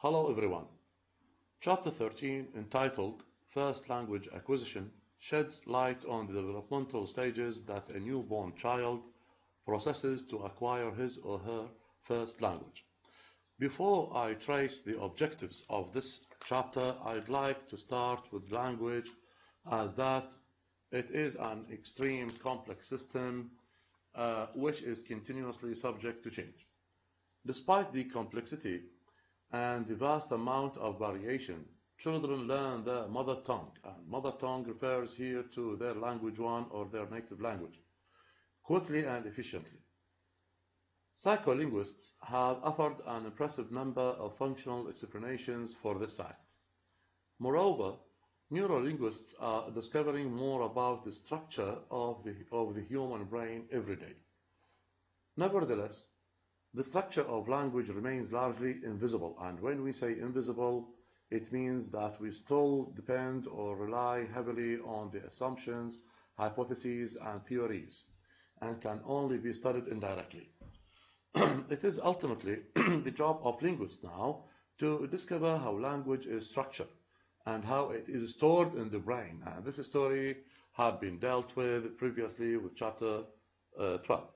Hello everyone. Chapter 13, entitled First Language Acquisition, sheds light on the developmental stages that a newborn child processes to acquire his or her first language. Before I trace the objectives of this chapter, I'd like to start with language, as that it is an extreme complex system which is continuously subject to change. Despite the complexity and the vast amount of variation, children learn their mother tongue, and mother tongue refers here to their language one or their native language, quickly and efficiently. Psycholinguists have offered an impressive number of functional explanations for this fact. Moreover, neurolinguists are discovering more about the structure of the human brain every day. Nevertheless, the structure of language remains largely invisible, and when we say invisible, it means that we still depend or rely heavily on the assumptions, hypotheses, and theories, and can only be studied indirectly. It is ultimately the job of linguists now to discover how language is structured and how it is stored in the brain, and this story had been dealt with previously with chapter 12.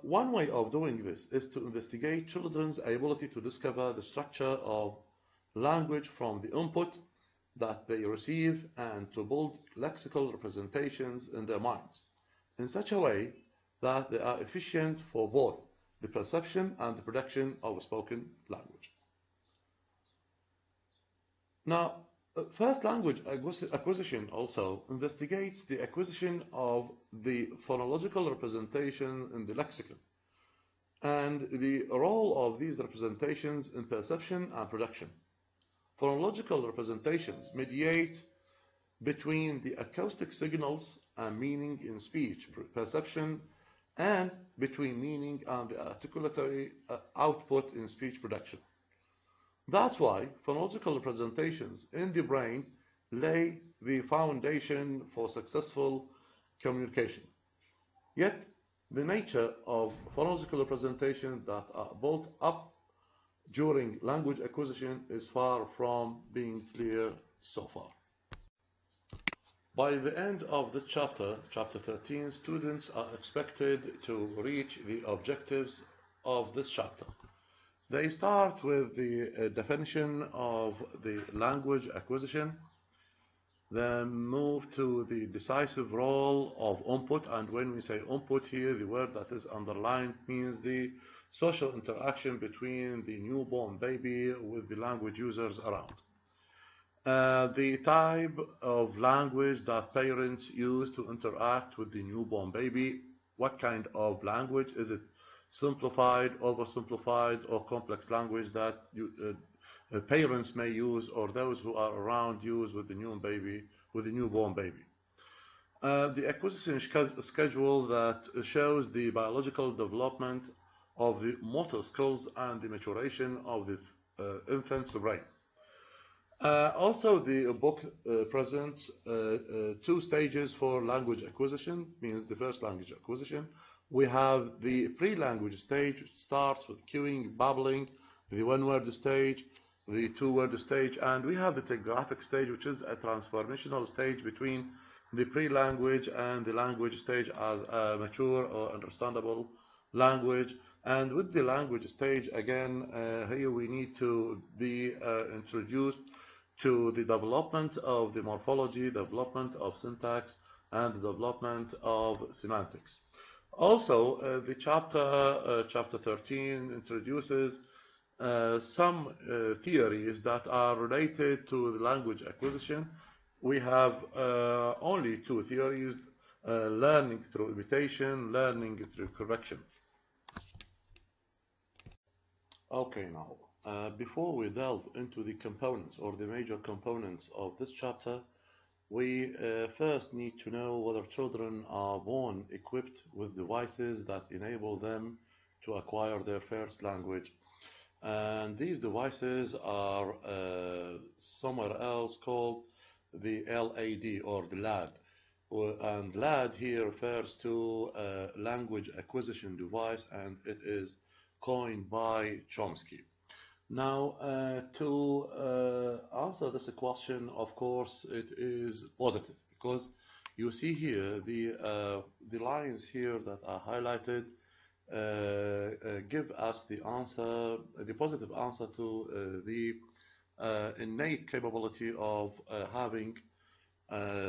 One way of doing this is to investigate children's ability to discover the structure of language from the input that they receive and to build lexical representations in their minds in such a way that they are efficient for both the perception and the production of spoken language. Now, first language acquisition also investigates the acquisition of the phonological representation in the lexicon and the role of these representations in perception and production. Phonological representations mediate between the acoustic signals and meaning in speech perception and between meaning and the articulatory output in speech production. That's why phonological representations in the brain lay the foundation for successful communication. Yet, the nature of phonological representations that are built up during language acquisition is far from being clear so far. By the end of this chapter, chapter 13, students are expected to reach the objectives of this chapter. They start with the definition of the language acquisition, then move to the decisive role of input, and when we say input here, the word that is underlined means the social interaction between the newborn baby with the language users around. The type of language that parents use to interact with the newborn baby, what kind of language is it? Simplified, oversimplified, or complex language that parents may use or those who are around use with the newborn baby. The acquisition schedule that shows the biological development of the motor skills and the maturation of the infant's brain. Also, the book presents two stages for language acquisition, means the first language acquisition. We have the pre-language stage, which starts with cueing, babbling, the one-word stage, the two-word stage, and we have the telegraphic stage, which is a transformational stage between the pre-language and the language stage as a mature or understandable language. And with the language stage, again, here we need to be introduced to the development of the morphology, development of syntax, and the development of semantics. Also, the chapter 13 introduces some theories that are related to the language acquisition. We have only two theories, learning through imitation, learning through correction. Okay, now, before we delve into the components or the major components of this chapter, we first need to know whether children are born equipped with devices that enable them to acquire their first language. And these devices are somewhere else called the LAD or the LAD. And LAD here refers to a language acquisition device, and it is coined by Chomsky. Now, to answer this question, of course, it is positive because you see here the lines here that are highlighted give us the answer, the positive answer to the innate capability of having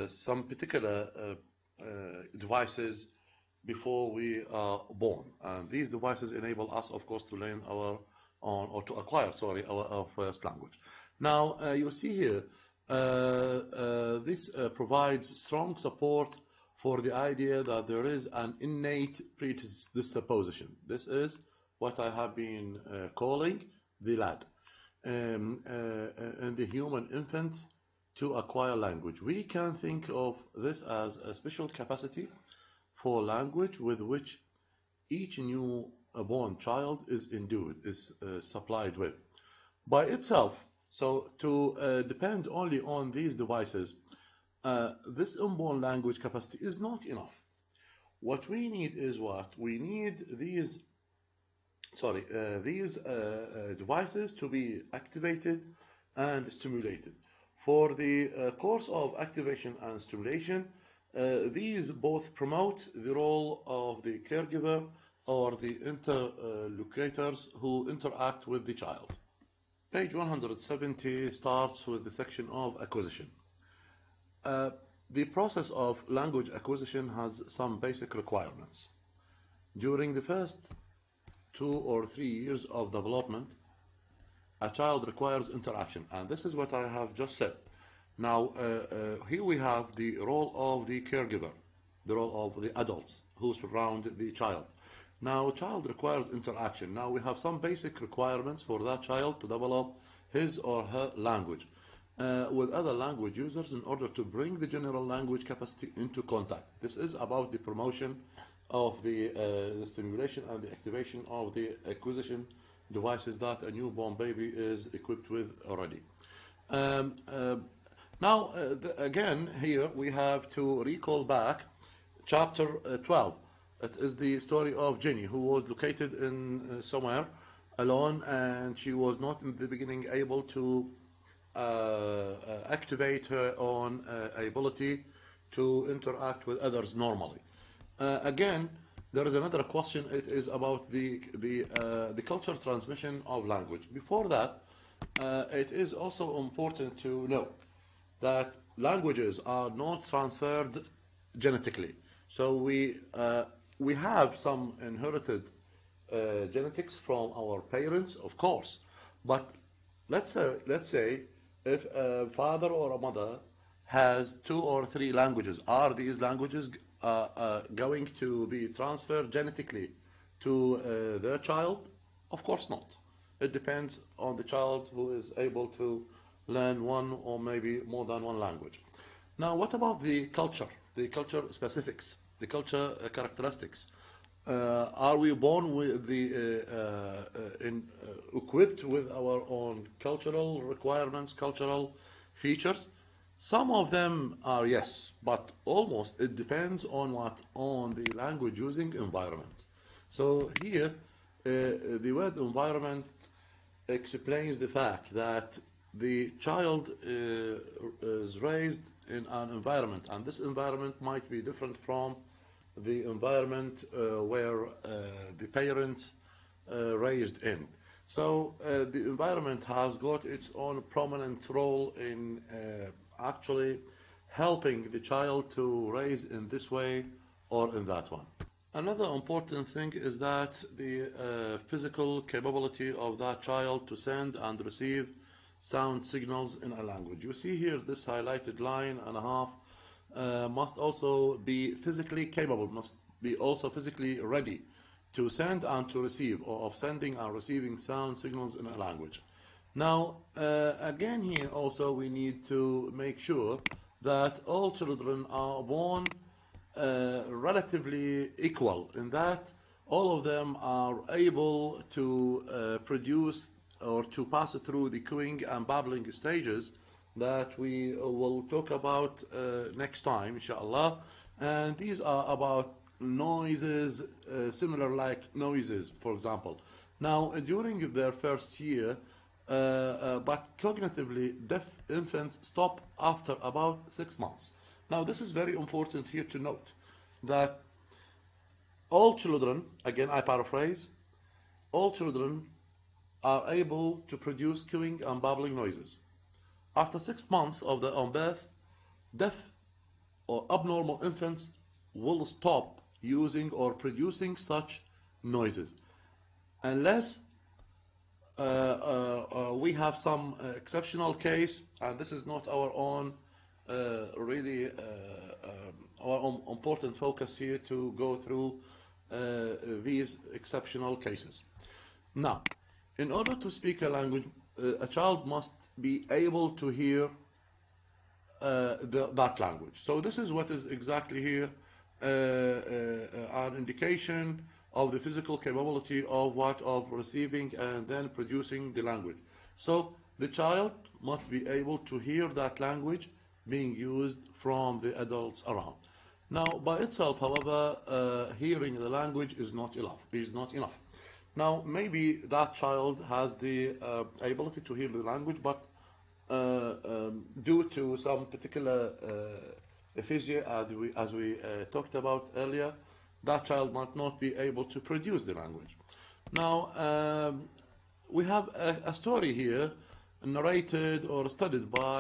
some particular devices before we are born. And these devices enable us, of course, to learn our own, or to acquire, sorry, our first language. Now, you see here, this provides strong support for the idea that there is an innate predisposition. This is what I have been calling the lad in the human infant to acquire language. We can think of this as a special capacity for language with which each new born child is endued, is supplied with. By itself, so to depend only on these devices, this unborn language capacity is not enough. What we need is what? We need these devices to be activated and stimulated. For the course of activation and stimulation, these both promote the role of the caregiver or the interlocutors who interact with the child. Page 170 starts with the section of acquisition. The process of language acquisition has some basic requirements. During the first 2 or 3 years of development, a child requires interaction, and this is what I have just said. Now, here we have the role of the caregiver, the role of the adults who surround the child. Now, child requires interaction. Now, we have some basic requirements for that child to develop his or her language with other language users in order to bring the general language capacity into contact. This is about the promotion of the stimulation and the activation of the acquisition devices that a newborn baby is equipped with already. Now, again, here we have to recall back chapter 12. It is the story of Jenny, who was located in somewhere alone, and she was not in the beginning able to activate her own ability to interact with others normally. Again, there is another question. It is about the cultural transmission of language. Before that, it is also important to know that languages are not transferred genetically. So we have some inherited genetics from our parents, of course. But let's say if a father or a mother has 2 or 3 languages, are these languages going to be transferred genetically to their child? Of course not. It depends on the child who is able to learn one or maybe more than one language. Now, what about the culture specifics, the culture characteristics? Are we born with equipped with our own cultural requirements, cultural features? Some of them are yes, but almost it depends on what? On the language using environment. So here, the word environment explains the fact that the child is raised in an environment, and this environment might be different from the environment where the parents raised in. So the environment has got its own prominent role in actually helping the child to raise in this way or in that one. Another important thing is that the physical capability of that child to send and receive sound signals in a language. You see here this highlighted line and a half must also be physically capable, must be also physically ready to send and to receive, or of sending and receiving sound signals in a language. Now, again here also we need to make sure that all children are born relatively equal in that all of them are able to produce or to pass through the cooing and babbling stages that we will talk about next time, inshallah. And these are about noises, similar like noises, for example. Now, during their first year, but cognitively deaf infants stop after about 6 months. Now, this is very important here to note that all children, again I paraphrase, all children are able to produce cooing and babbling noises. After 6 months of their own birth, deaf or abnormal infants will stop using or producing such noises unless we have some exceptional case, and this is not our own really our own important focus here to go through these exceptional cases. Now, in order to speak a language, a child must be able to hear that language. So this is what is exactly here an indication of the physical capability of what of receiving and then producing the language. So the child must be able to hear that language being used from the adults around. Now, by itself, however, hearing the language is not enough. Now, maybe that child has the ability to hear the language, but due to some particular aphasia, as we talked about earlier, that child might not be able to produce the language. Now, we have a story here narrated or studied by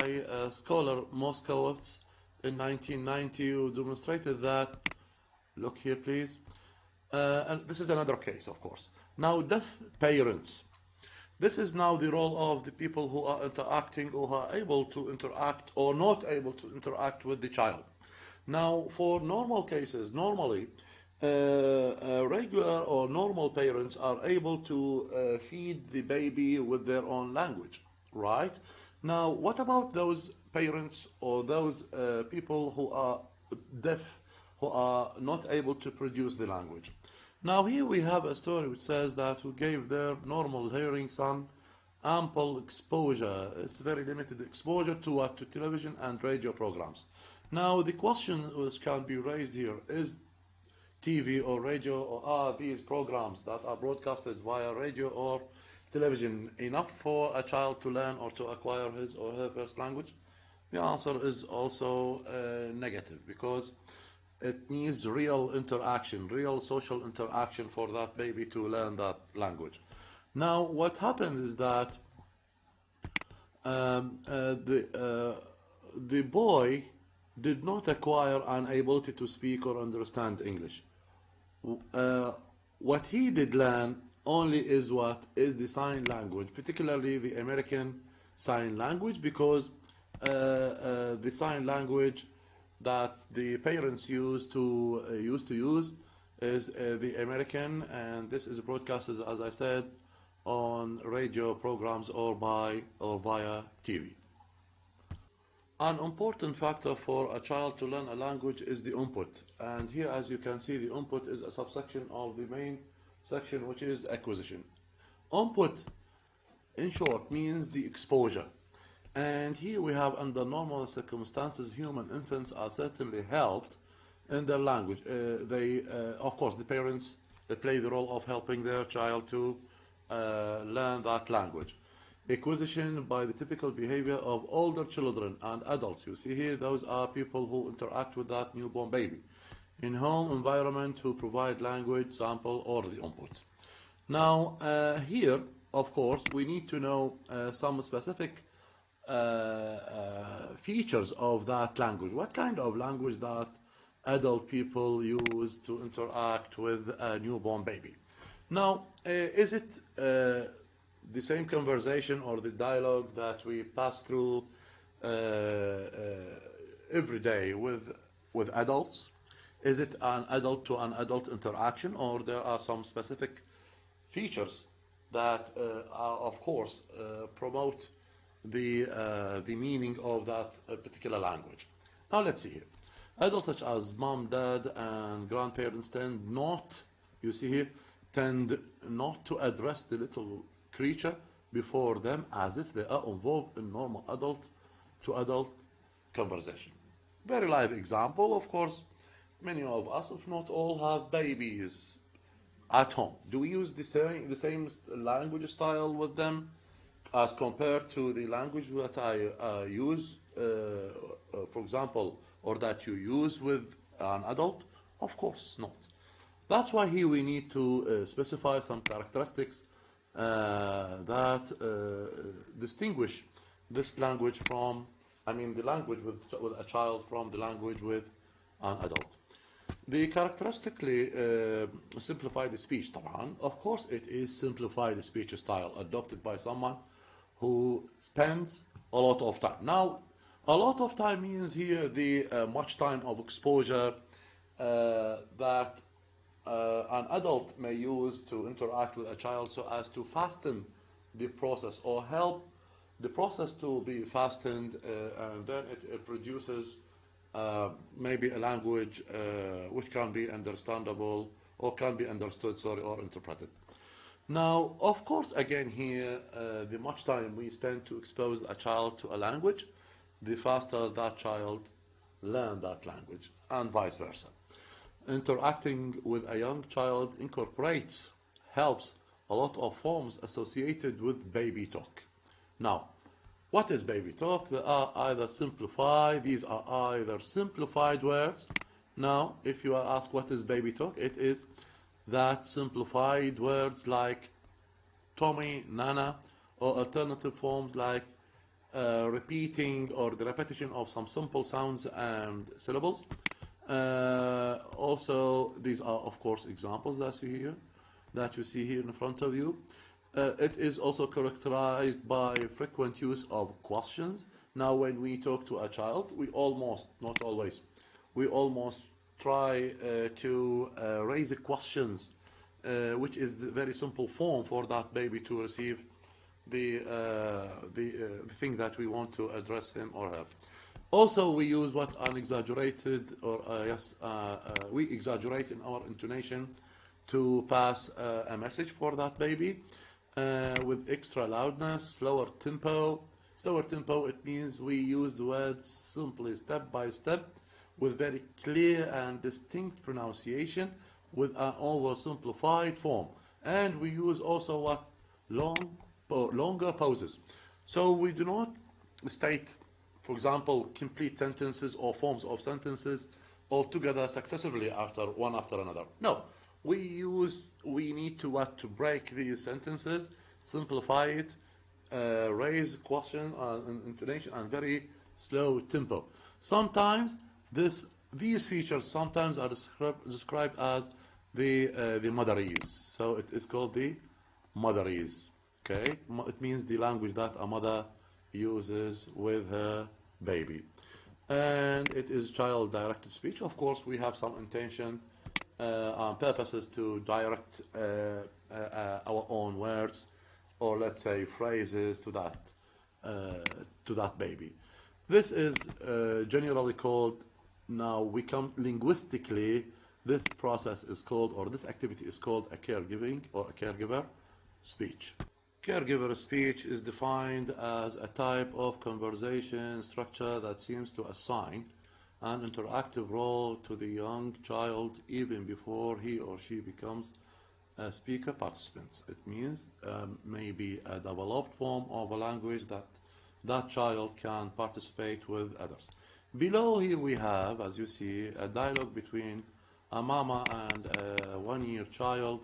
scholar Moskowitz in 1990, who demonstrated that, look here please, and this is another case, of course. Now, deaf parents. This is now the role of the people who are interacting or who are able to interact or not able to interact with the child. Now, for normal cases, normally, regular or normal parents are able to feed the baby with their own language, right? Now, what about those parents or those people who are deaf, who are not able to produce the language? Now, here we have a story which says that who gave their normal hearing son ample exposure. It's very limited exposure to what? To television and radio programs. Now, the question which can be raised here is TV or radio, or are these programs that are broadcasted via radio or television enough for a child to learn or to acquire his or her first language? The answer is also negative, because it needs real interaction, real social interaction for that baby to learn that language. Now, what happened is that the boy did not acquire an ability to speak or understand English. What he did learn only is what is the sign language, particularly the American sign language, because the sign language that the parents used to use is the American, and this is broadcasted, as I said, on radio programs or via TV. An important factor for a child to learn a language is the input, and here, as you can see, the input is a subsection of the main section, which is acquisition. Input, in short, means the exposure. And here we have, under normal circumstances, human infants are certainly helped in their language. Of course, the parents, they play the role of helping their child to learn that language. Acquisition by the typical behavior of older children and adults. You see here, those are people who interact with that newborn baby in home environment, who provide language, sample, or the input. Now, here, of course, we need to know some specific features of that language. What kind of language that adult people use to interact with a newborn baby? Now, is it the same conversation or the dialogue that we pass through every day with adults? Is it an adult to an adult interaction, or there are some specific features that are, of course, promote the meaning of that particular language? Now, let's see here. Adults such as mom, dad, and grandparents tend not, you see here, tend not to address the little creature before them as if they are involved in normal adult to adult conversation. Very live example, of course, many of us, if not all, have babies at home. Do we use the same language style with them? as compared to the language that I use, for example, or that you use with an adult? Of course not. That's why here we need to specify some characteristics that distinguish this language from, I mean, the language with a child from the language with an adult. The characteristically simplified speech, طبعا, of course it is simplified speech style adopted by someone who spends a lot of time. Now, a lot of time means here the much time of exposure that an adult may use to interact with a child so as to fasten the process or help the process to be fastened, and then it produces maybe a language which can be understandable or can be understood, sorry, or interpreted. Now, of course, again here, the much time we spend to expose a child to a language, the faster that child learn that language, and vice versa. Interacting with a young child incorporates, helps a lot of forms associated with baby talk. Now, what is baby talk? These are either simplified words. Now, if you are asked what is baby talk, it is that simplified words like Tommy, Nana, or alternative forms like repeating or the repetition of some simple sounds and syllables. Also, these are of course examples that you see here in front of you. It is also characterized by frequent use of questions. Now, when we talk to a child, we almost, not always, we almost try to raise questions, which is the very simple form for that baby to receive the thing that we want to address him or her. Also, we use what an exaggerated, or we exaggerate in our intonation to pass a message for that baby with extra loudness, slower tempo. Slower tempo, it means we use the words simply step by step with very clear and distinct pronunciation with an oversimplified form. And we use also what longer pauses. So we do not state, for example, complete sentences or forms of sentences all together successively one after another. No, we need to break these sentences, simplify it, raise question intonation, and very slow tempo. Sometimes these features sometimes are described as the motherese. So it is called the motherese. Okay, it means the language that a mother uses with her baby, and it is child-directed speech. Of course, we have some intention and purposes to direct our own words, or let's say phrases, to that baby. This is generally called, now we come linguistically, this process is called, or this activity is called, a caregiving or a caregiver speech. Caregiver speech is defined as a type of conversation structure that seems to assign an interactive role to the young child even before he or she becomes a speaker participant. It means maybe a developed form of a language that child can participate with others. Below here we have, as you see, a dialogue between a mama and a 1-year child.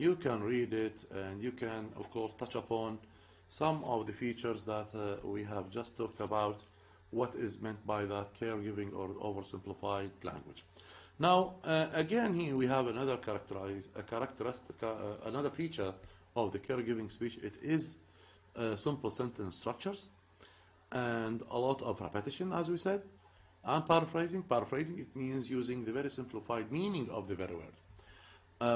You can read it, and you can, of course, touch upon some of the features that we have just talked about, what is meant by that caregiving or oversimplified language. Now, again, here we have another characteristic, another feature of the caregiving speech. It is simple sentence structures and a lot of repetition, as we said, and paraphrasing. Paraphrasing, it means using the very simplified meaning of the very word.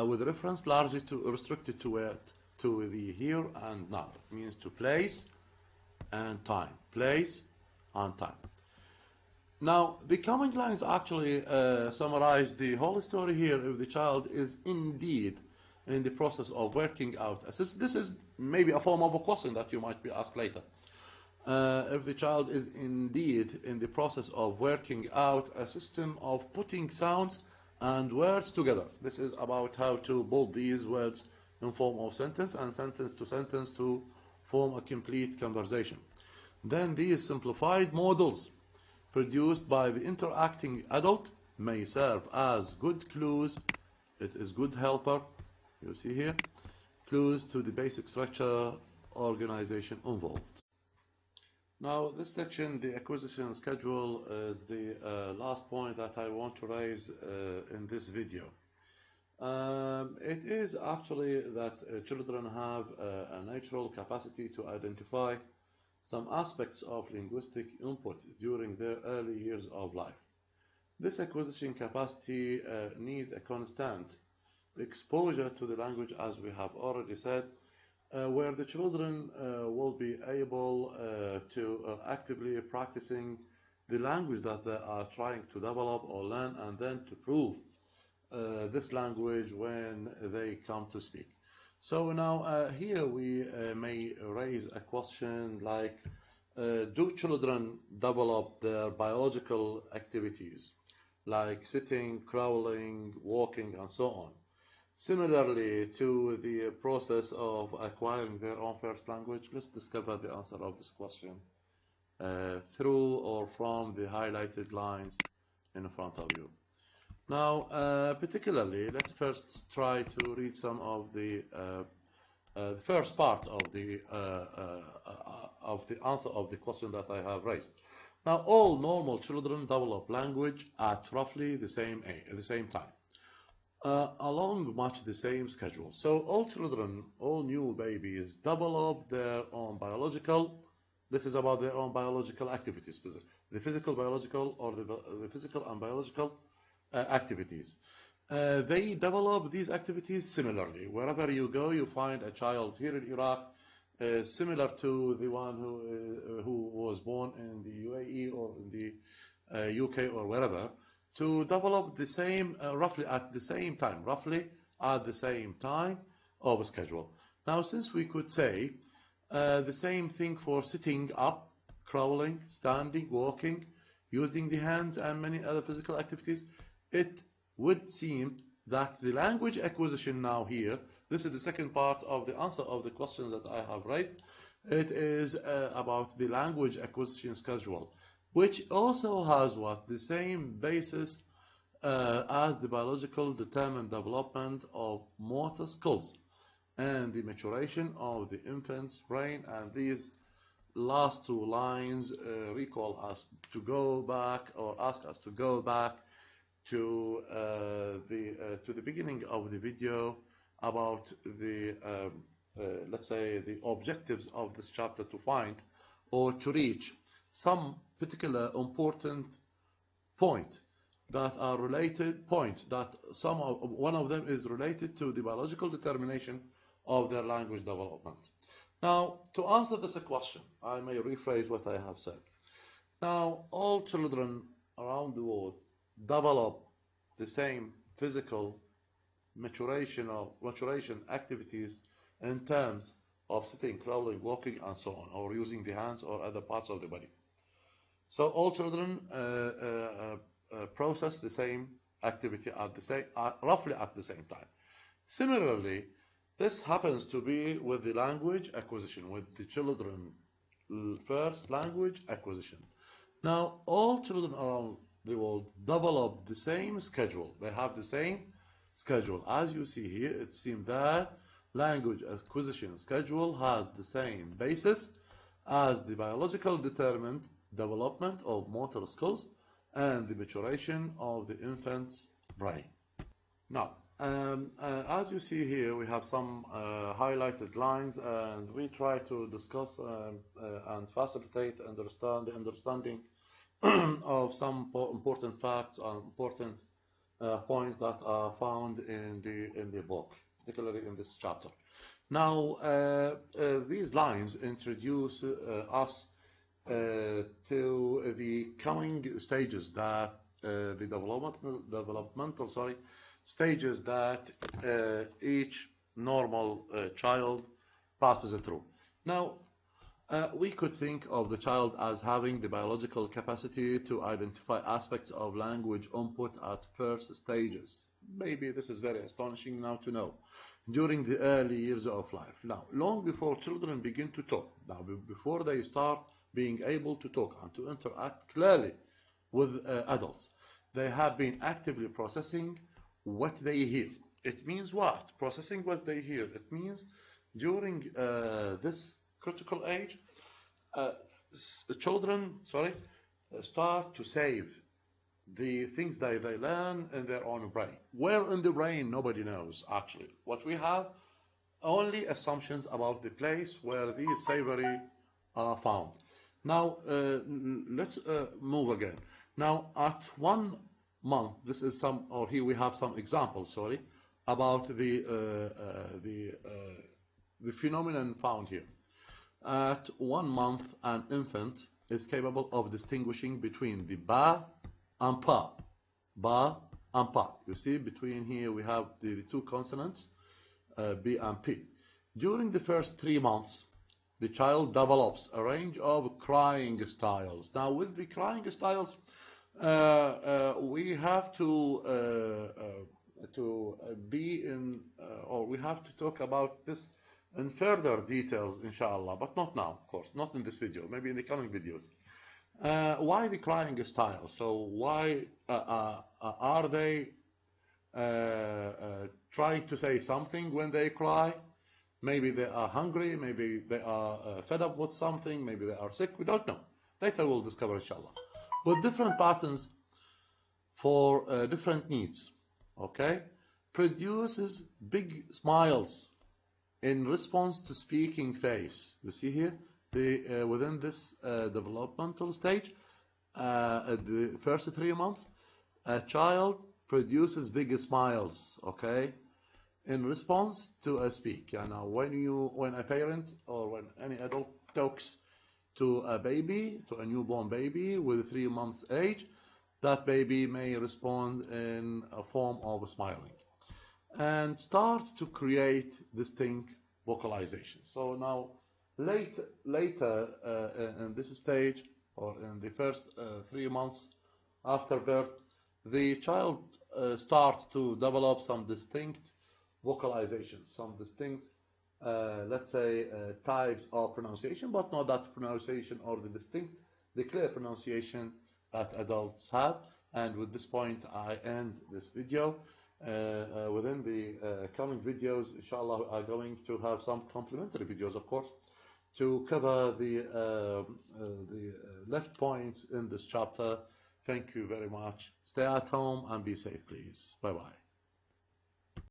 With reference largely restricted to the here and now. It means to place and time. Place and time. Now, the coming lines actually summarize the whole story here. If the child is indeed in the process of working out, this is maybe a form of a question that you might be asked later. If the child is indeed in the process of working out a system of putting sounds and words together. This is about how to build these words in form of sentence and sentence to form a complete conversation. Then these simplified models produced by the interacting adult may serve as good clues. It is good helper, you see here, clues to the basic structure organization involved. Now this section, the acquisition schedule, is the last point that I want to raise in this video. It is actually that children have a natural capacity to identify some aspects of linguistic input during their early years of life. This acquisition capacity needs a constant exposure to the language, as we have already said, where the children will be able to actively practicing the language that they are trying to develop or learn, and then to prove this language when they come to speak. So now here we may raise a question like, do children develop their biological activities like sitting, crawling, walking, and so on, similarly to the process of acquiring their own first language? Let's discover the answer of this question through or from the highlighted lines in front of you. Now, particularly, let's first try to read some of the first part of the answer of the question that I have raised. Now, all normal children develop language at roughly the same time, along much the same schedule. So all children, all new babies, develop their own biological. This is about their own biological activities, the physical, biological, or the physical and biological activities. They develop these activities similarly. Wherever you go, you find a child here in Iraq similar to the one who was born in the UAE or in the UK or wherever, to develop the same, roughly at the same time of schedule. Now, since we could say the same thing for sitting up, crawling, standing, walking, using the hands, and many other physical activities, it would seem that the language acquisition now here, this is the second part of the answer of the question that I have raised. It is about the language acquisition schedule, which also has what? The same basis as the biological determined development of motor skills and the maturation of the infant's brain. And these last two lines recall us to go back, or ask us to go back to the beginning of the video about the let's say the objectives of this chapter, to find or to reach some particular important point that are related points, that one of them is related to the biological determination of their language development. Now, to answer this question, I may rephrase what I have said. Now, all children around the world develop the same physical maturation activities in terms of sitting, crawling, walking, and so on, or using the hands or other parts of the body. So all children process the same activity roughly at the same time. Similarly, this happens to be with the language acquisition, with the children first language acquisition. Now, all children around the world develop the same schedule. They have the same schedule. As you see here, it seems that language acquisition schedule has the same basis as the biological determined development of motor skills and the maturation of the infant's brain. Now, as you see here, we have some highlighted lines, and we try to discuss and facilitate the understanding of some important facts and important points that are found in the book, particularly in this chapter. Now, these lines introduce us to the coming stages that the developmental stages that each normal child passes through. Now, We could think of the child as having the biological capacity to identify aspects of language input at first stages. Maybe this is very astonishing now to know. During the early years of life. Now, long before children begin to talk, now before they start being able to talk and to interact clearly with adults, they have been actively processing what they hear. It means what? Processing what they hear. It means during this critical age, children, start to save the things that they learn in their own brain. Where in the brain, nobody knows, actually. What we have, only assumptions about the place where these savory are found. Now, let's move again. Now, at 1 month, this is some, or here we have some examples, about the phenomenon found here. At 1 month, an infant is capable of distinguishing between the ba and pa. Ba and pa. You see, between here we have the two consonants, B and P. During the first 3 months, the child develops a range of crying styles. Now, with the crying styles, we have to be in, or we have to talk about this in further details, inshallah, but not now, of course, not in this video, maybe in the coming videos. Why the crying style? So why are they trying to say something when they cry? Maybe they are hungry, maybe they are fed up with something, maybe they are sick, we don't know. Later we'll discover, inshallah. With different patterns for different needs, okay? Produces big smiles in response to speaking face. You see here, within this developmental stage, the first 3 months, a child produces big smiles, okay, in response to a speak. Now, when a parent or when any adult talks to a baby, to a newborn baby with 3 months age, that baby may respond in a form of smiling and start to create distinct vocalization. So now, later in this stage, or in the first 3 months after birth, the child starts to develop some distinct vocalizations, some distinct, let's say, types of pronunciation, but not that pronunciation or the clear pronunciation that adults have. And with this point, I end this video. Within the coming videos, inshallah, are going to have some complementary videos, of course, to cover the left points in this chapter. Thank you very much. Stay at home and be safe, please. Bye-bye.